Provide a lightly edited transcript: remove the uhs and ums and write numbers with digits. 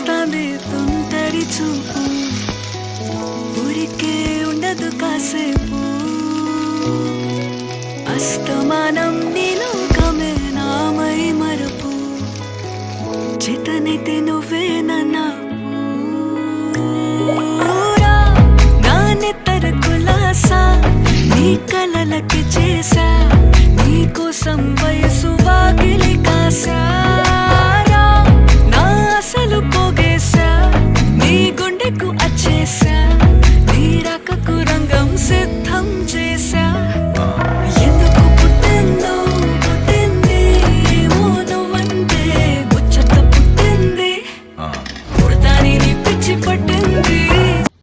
వస్తాంది తుంటరి చూపు ఊరికే ఉండదు కాసేపు అస్తమానం నీలోకమే నామై మరపు చేతనైతే నువ్వే నన్నా నానెత్తర కులాసా నీ కలలకి చేసా నీ కోసం వయసు వాకిలి కాసా నా అసలు పోగేసా నీ గుండెకు అచ్చేసా